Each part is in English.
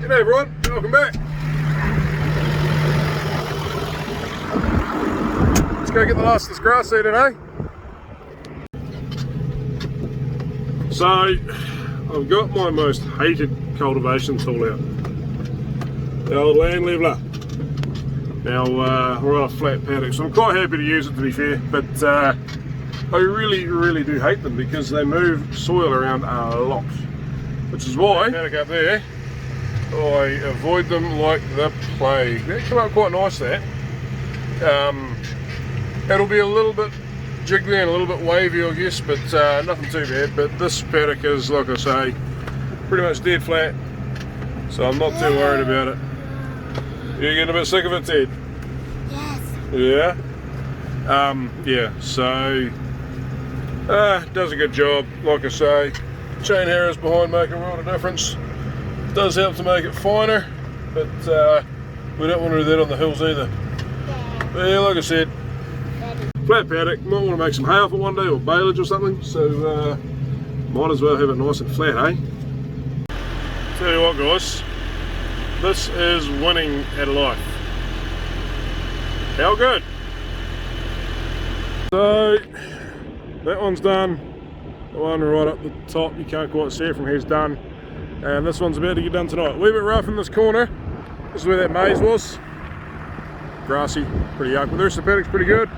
G'day everyone, welcome back. Let's go get the last of this grass seed in, eh? So, I've got my most hated cultivation tool out. The old land leveler. Now, we're on a flat paddock, so I'm quite happy to use it, to be fair, but I really do hate them because they move soil around a lot. Which is why, paddock up there, I avoid them like the plague. They come out quite nice, that. It'll be a little bit jiggly and a little bit wavy, I guess, but nothing too bad. But this paddock is, like I say, pretty much dead flat, so I'm not too worried about it. You're getting a bit sick of it, Ted? Yes. Yeah? Yeah, so does a good job, like I say. Chain arrows behind make a world of difference. Does help to make it finer, but we don't want to do that on the hills either. But yeah, like I said, flat paddock, might want to make some hay off it one day or baleage or something, so might as well have it nice and flat, eh? Tell you what guys, this is winning at life. How good? So, that one's done. The one right up the top, you can't quite see it from here's done. And this one's about to get done tonight. A wee bit rough in this corner. This is where that maize was. Grassy, pretty young, but the rest of the paddock's pretty good.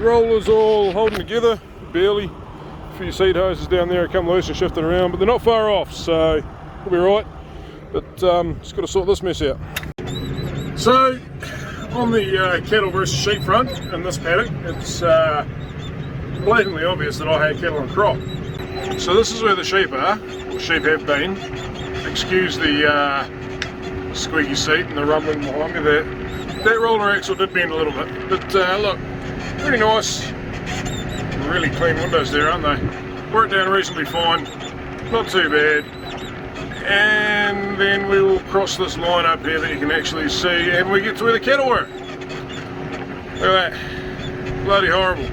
Rollers all holding together, barely. A few seed hoses down there come loose and shifting around, but they're not far off, so we'll be right. But just got to sort this mess out. So, on the cattle versus sheep front in this paddock, it's blatantly obvious that I had cattle on crop. So this is where the sheep are, or sheep have been. Excuse the squeaky seat and the rumbling behind me there. That roller axle did bend a little bit, but look, pretty nice. Really clean windows there, aren't they? Worked down reasonably fine, not too bad. And then we will cross this line up here that you can actually see, and we get to where the cattle were. Look at that, bloody horrible.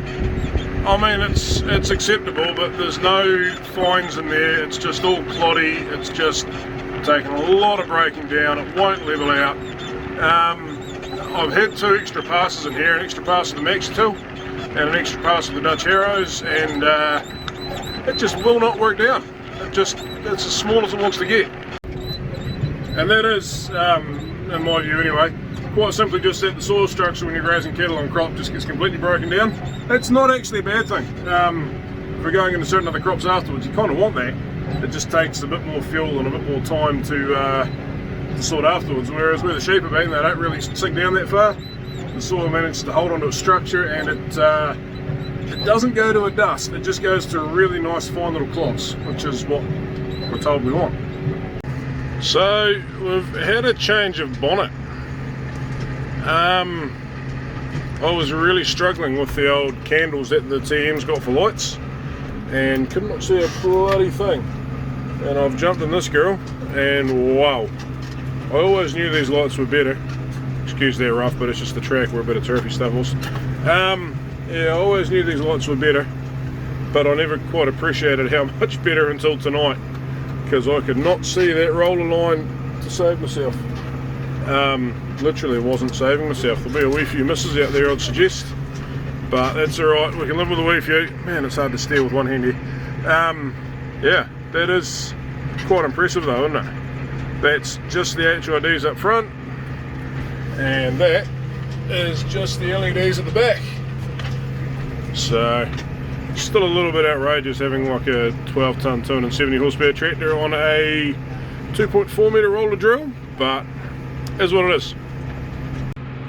I mean, it's acceptable, but there's no fines in there. It's just all cloddy. It's just taking a lot of breaking down. It won't level out. I've had 2 extra passes in here, an extra pass of the Max Till and an extra pass of the Dutch Harrows, and it just will not work down. It's as small as it wants to get. And that is, in my view anyway, quite simply just that the soil structure when you're grazing cattle on crop just gets completely broken down. It's not actually a bad thing. If we're going into certain other crops afterwards, you kind of want that. It just takes a bit more fuel and a bit more time to sort afterwards, whereas where the sheep are being, they don't really sink down that far. The soil manages to hold onto its structure, and it doesn't go to a dust, it just goes to really nice fine little clots, which is what we're told we want. So we've had a change of bonnet. I was really struggling with the old candles that the TM's got for lights and could not see a bloody thing, and I've jumped in this girl and wow, I always knew these lights were better. Excuse they're rough, but it's just the track, we're a bit of turfy stuff also. Yeah, I always knew these lights were better, but I never quite appreciated how much better until tonight, because I could not see that roller line to save myself. Literally wasn't saving myself. There'll be a wee few misses out there, I'd suggest, but that's alright, we can live with a wee few. Man, it's hard to steer with one hand here. Yeah, that is quite impressive though, isn't it? That's just the HIDs up front, and that is just the LEDs at the back. So, still a little bit outrageous having like a 12 ton 270 horsepower tractor on a 2.4 metre roller drill, but is what it is.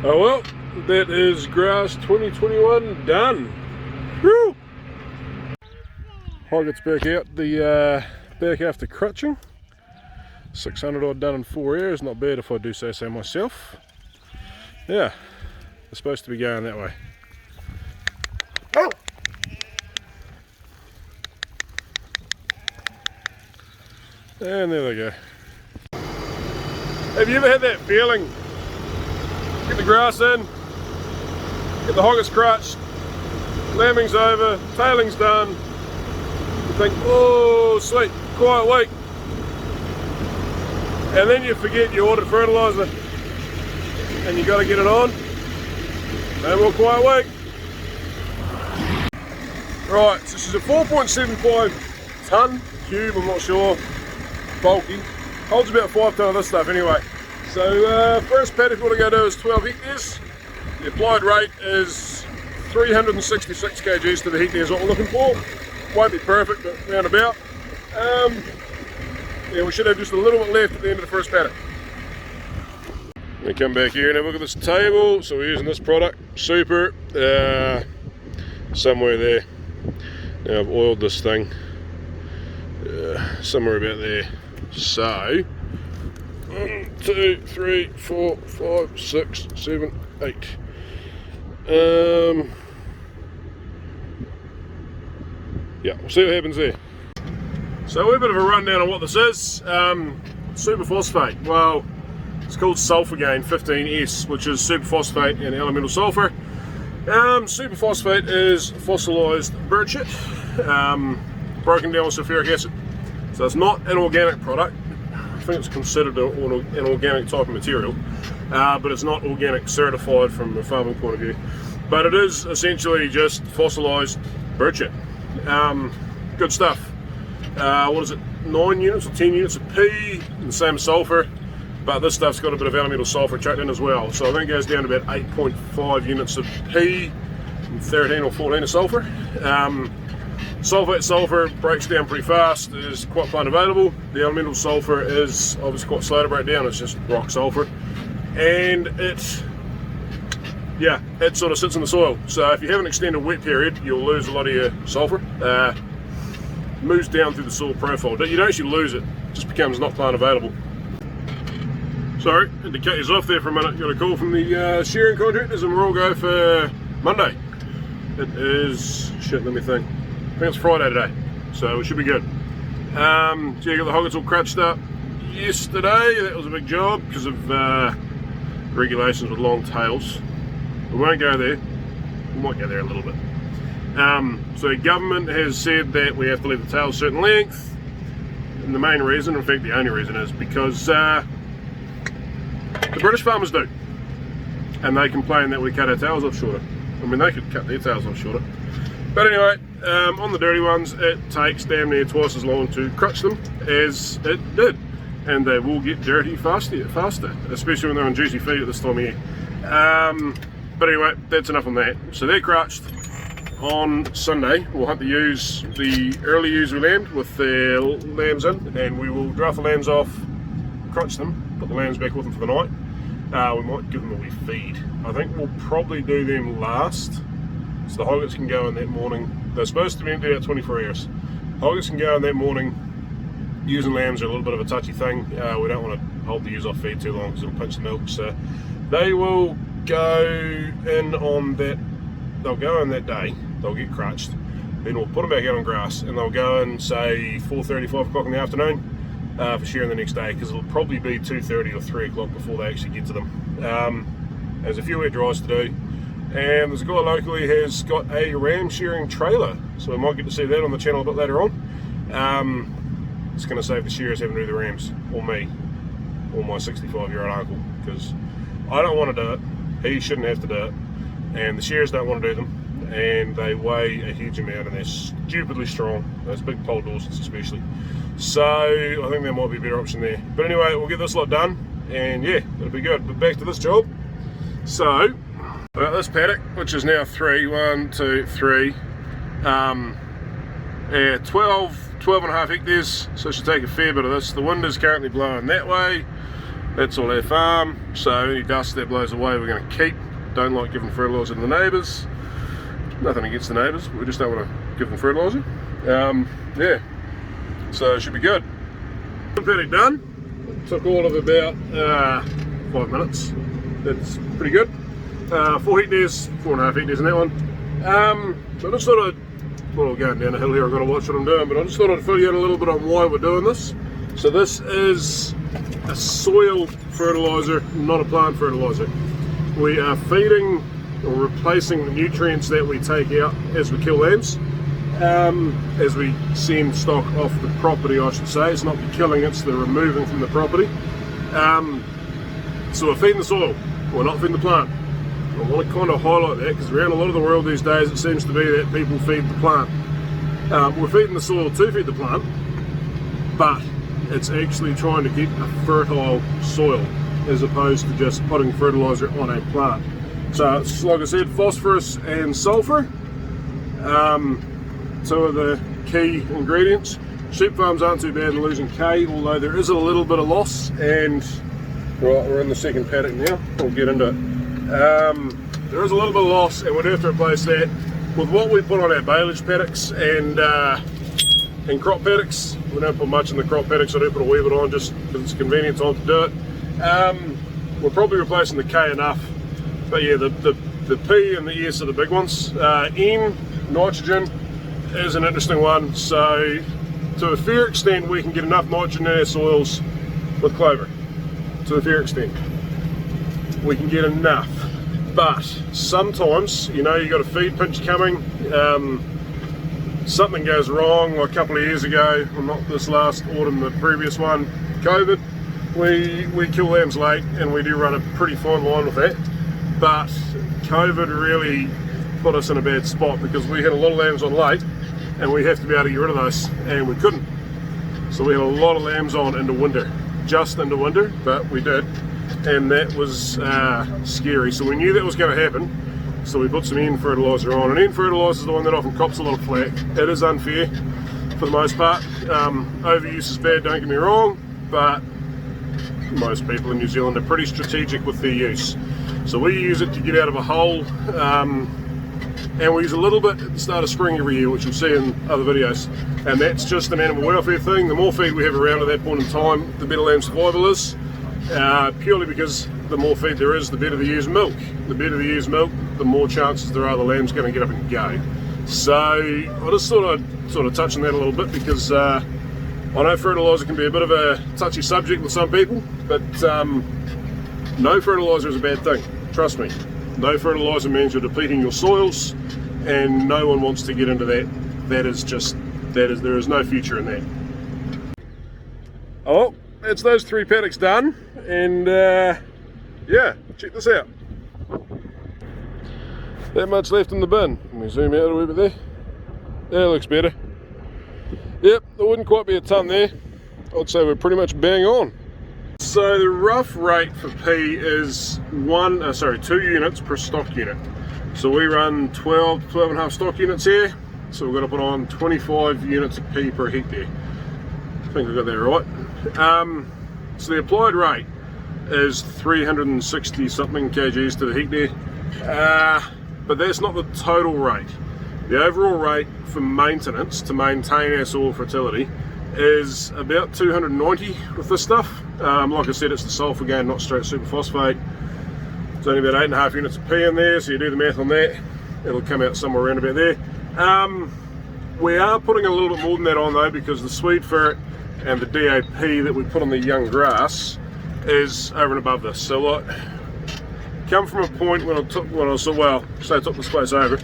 Oh well, that is grass 2021 done. Woo! Hog gets back out the back after crutching. 600 odd done in 4 hours, not bad if I do say so myself. Yeah, it's supposed to be going that way. Oh! And there they go. Have you ever had that feeling? Get the grass in, get the hoggets crutched, lambing's over, tailing's done, you think, oh sweet, quiet week. and then you forget you ordered fertilizer and you got to get it on. No more quiet week. Right, so this is a 4.75 tonne cube, I'm not sure, bulky. Holds about 5 tonne of this stuff anyway. So first paddock we're going to go to is 12 hectares. The applied rate is 366 kgs to the hectare is what we're looking for. Won't be perfect, but round about. Yeah, we should have just a little bit left at the end of the first paddock. We come back here and have a look at this table. So we're using this product, Super, somewhere there. Now I've oiled this thing somewhere about there. So 1, 2, 3, 4, 5, 6, 7, 8. Yeah, we'll see what happens there. So a bit of a rundown on what this is. Superphosphate. Well, it's called Sulphurgain 15S, which is superphosphate and elemental sulphur. Superphosphate is fossilised birdshit, broken down with sulphuric acid. So it's not an organic product. I think it's considered an organic type of material, but it's not organic certified from a farming point of view. But it is essentially just fossilised birdshit. Good stuff. What is it? 9 units or 10 units of P, and the same as sulphur. But this stuff's got a bit of elemental sulphur chucked in as well. So I think it goes down to about 8.5 units of P and 13 or 14 of sulphur. Sulphate sulphur breaks down pretty fast, is quite plain available. The elemental sulphur is obviously quite slow to break down, it's just rock sulphur. And it sort of sits in the soil. So if you have an extended wet period, you'll lose a lot of your sulphur. Moves down through the soil profile. You don't actually lose it, it just becomes not plain available. Sorry, had to cut you off there for a minute. Got a call from the shearing contractors and we're all go for Monday. It is, shit, let me think. I think it's Friday today, so we should be good. So you got the hoggets all crutched up yesterday. That was a big job because of regulations with long tails. We won't go there. We might go there a little bit. So the government has said that we have to leave the tail a certain length. And the main reason, in fact the only reason, is because the British farmers do. And they complain that we cut our tails off shorter. I mean, they could cut their tails off shorter. But anyway, on the dirty ones, it takes damn near twice as long to crutch them as it did. And they will get dirty faster, especially when they're on juicy feed at this time of year. But anyway, that's enough on that. So they're crutched. On Sunday, we'll hunt the ewes, the early ewes we lambed with their lambs in, and we will draft the lambs off, crutch them, put the lambs back with them for the night. We might give them a wee feed. I think we'll probably do them last, so the hoggets can go in that morning. They're supposed to be empty about 24 hours. Hoggets can go in that morning. Ewes and lambs are a little bit of a touchy thing. We don't want to hold the ewes off feed too long because it'll pinch the milk. So they will go in on that. They'll go in that day. They'll get crutched. Then we'll put them back out on grass, and they'll go in say 4:30, 5 o'clock in the afternoon for shearing the next day, because it'll probably be 2:30 or 3 o'clock before they actually get to them. There's a few wet dries to do, and there's a guy locally has got a ram shearing trailer, so we might get to see that on the channel a bit later on. It's going to save the shearers having to do the rams, or me, or my 65-year-old uncle, because I don't want to do it, he shouldn't have to do it, and the shearers don't want to do them, and they weigh a huge amount and they're stupidly strong, those big pole Dawsons especially. So I think there might be a better option there. But anyway, we'll get this lot done, and yeah, it'll be good. But back to this job. So, about this paddock, which is now 3, 1, 2, 3, 12 and a half hectares, so it should take a fair bit of this. The wind is currently blowing that way. That's all our farm, so any dust that blows away we're going to keep. Don't like giving fertiliser to the neighbours. Nothing against the neighbours, we just don't want to give them fertiliser. Yeah, so it should be good. Paddock done. Took all of about 5 minutes. That's pretty good. 4 hectares, 4.5 hectares in that one. So I just thought I'd, well, going down a hill here, I've got to watch what I'm doing, but I just thought I'd fill you in a little bit on why we're doing this. So this is a soil fertiliser, not a plant fertiliser. We are feeding or replacing the nutrients that we take out as we kill lambs, as we send stock off the property, I should say. It's not the killing, it's the removing from the property. So we're feeding the soil, we're not feeding the plant. I want to kind of highlight that because around a lot of the world these days it seems to be that people feed the plant. We're feeding the soil to feed the plant, but it's actually trying to get a fertile soil as opposed to just putting fertilizer on a plant. So it's, like I said, phosphorus and sulfur, two of the key ingredients. Sheep farms aren't too bad in losing K, although there is a little bit of loss, and right, we're in the second paddock now, we'll get into it. There is a little bit of loss, and we'd have to replace that with what we put on our baleage paddocks and crop paddocks. We don't put much in the crop paddocks, I do put a wee bit on just because it's a convenient time to do it. We're probably replacing the K enough, but yeah, the P and the S are the big ones. N, nitrogen, is an interesting one. So to a fair extent we can get enough nitrogen in our soils with clover. To a fair extent we can get enough, but sometimes, you know, you got a feed pinch coming, something goes wrong. Like a couple of years ago, well, not this last autumn, the previous one, COVID, we kill lambs late, and we do run a pretty fine line with that, but COVID really put us in a bad spot because we had a lot of lambs on late and we have to be able to get rid of those, and we couldn't. So we had a lot of lambs on into winter, just into winter, but we did, and that was scary. So we knew that was going to happen, so we put some N fertilizer on, and N fertilizer is the one that often cops a lot of flack. It is unfair for the most part. Overuse is bad, don't get me wrong, but most people in New Zealand are pretty strategic with their use. So we use it to get out of a hole, and we use a little bit at the start of spring every year, which you'll see in other videos, and that's just an animal welfare thing. The more feed we have around at that point in time, the better lamb survival is, purely because the more feed there is, the better they use milk. The better they use milk, the more chances there are the lamb's going to get up and go. So I just sort of touch on that a little bit because I know fertilizer can be a bit of a touchy subject with some people, but no fertilizer is a bad thing, trust me. No fertilizer means you're depleting your soils, and no one wants to get into that. There is no future in that. Oh, that's those 3 paddocks done, and yeah, check this out. That much left in the bin. Let me zoom out a wee bit there. That looks better. Yep, there wouldn't quite be a ton there. I'd say we're pretty much bang on. So the rough rate for P is 2 units per stock unit. So we run 12 and a half stock units here. So we're going to put on 25 units of P per hectare. I think I got that right. So the applied rate is 360 something kgs to the hectare. But that's not the total rate. The overall rate for maintenance to maintain our soil fertility is about 290 with this stuff. Like I said, it's the sulfur gain, not straight superphosphate. It's only about 8.5 units of P in there, so you do the math on that, it'll come out somewhere around about there. We are putting a little bit more than that on though, because the Swede ferret and the DAP that we put on the young grass is over and above this. So like, come from a point when I took the space over.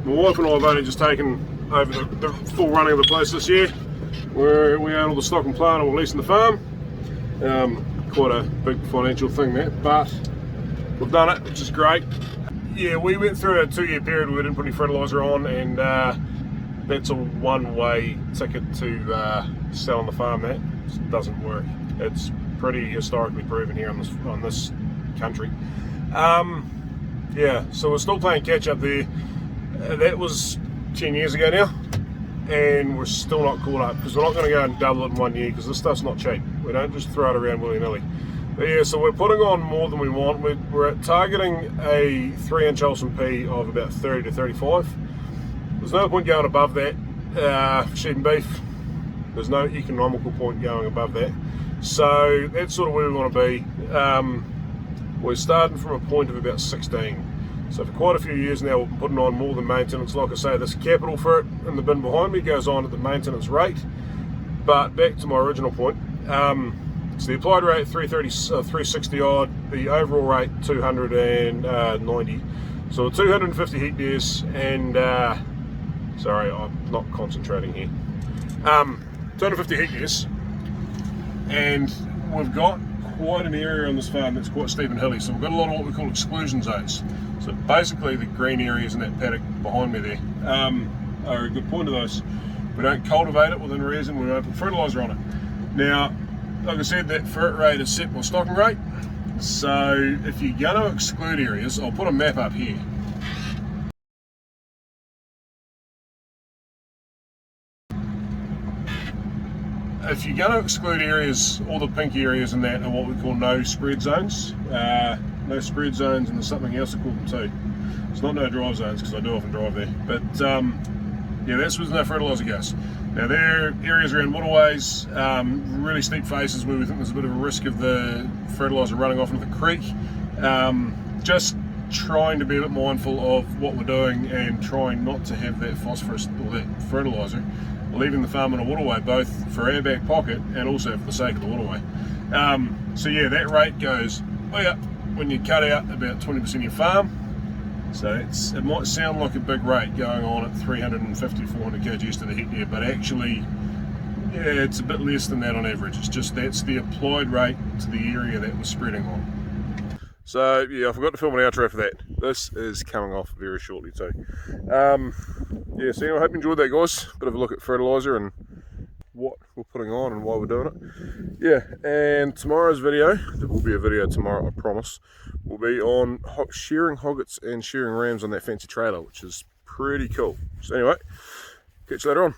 My wife and I have only just taken over the full running of the place this year. We own all the stock and plant, and we're leasing the farm. Quite a big financial thing that, but we've done it, which is great. Yeah, we went through a 2-year period where we didn't put any fertilizer on, and that's a one-way ticket to selling the farm. That just doesn't work. It's pretty historically proven here on this country. Yeah, so we're still playing catch up there. That was 10 years ago now, and we're still not caught up because we're not going to go and double it in 1 year because this stuff's not cheap. We don't just throw it around willy-nilly. But yeah, so we're putting on more than we want. We're targeting a 3-inch Olsen P of about 30 to 35. There's no point going above that for sheep and beef. There's no economical point going above that. So that's sort of where we want to be. We're starting from a point of about 16. So for quite a few years now we've been putting on more than maintenance. Like I say, this capital ferret in the bin behind me goes on at the maintenance rate. But back to my original point, so the applied rate 360 odd, the overall rate 290. So 250 hectares, and sorry, I'm not concentrating here. 250 hectares, and we've got quite an area on this farm that's quite steep and hilly, so we've got a lot of what we call exclusion zones. So basically the green areas in that paddock behind me there are a good point of those. We don't cultivate it within reason, we don't put fertilizer on it. Now, like I said, that fert rate is set by stocking rate, so if you're going to exclude areas, I'll put a map up here. If you're going to exclude areas, all the pink areas in that are what we call no spread zones. No spread zones, and there's something else I call them too. It's not no drive zones, because I do often drive there. But yeah, that's where no fertiliser goes. Now there are areas around waterways, really steep faces where we think there's a bit of a risk of the fertiliser running off into the creek. Just trying to be a bit mindful of what we're doing and trying not to have that phosphorus or that fertiliser leaving the farm in a waterway, both for our back pocket and also for the sake of the waterway. So yeah, that rate goes way up when you cut out about 20% of your farm. So it might sound like a big rate going on at 350 to 400 kgs to the hectare, but actually, yeah, it's a bit less than that on average. It's just that's the applied rate to the area that we're spreading on. So yeah, I forgot to film an outro for that. This is coming off very shortly too. Yeah, so anyway, I hope you enjoyed that, guys. Bit of a look at fertiliser and what we're putting on and why we're doing it. Yeah, and tomorrow's video, there will be a video tomorrow, I promise, will be on shearing hoggets and shearing rams on that fancy trailer, which is pretty cool. So anyway, catch you later on.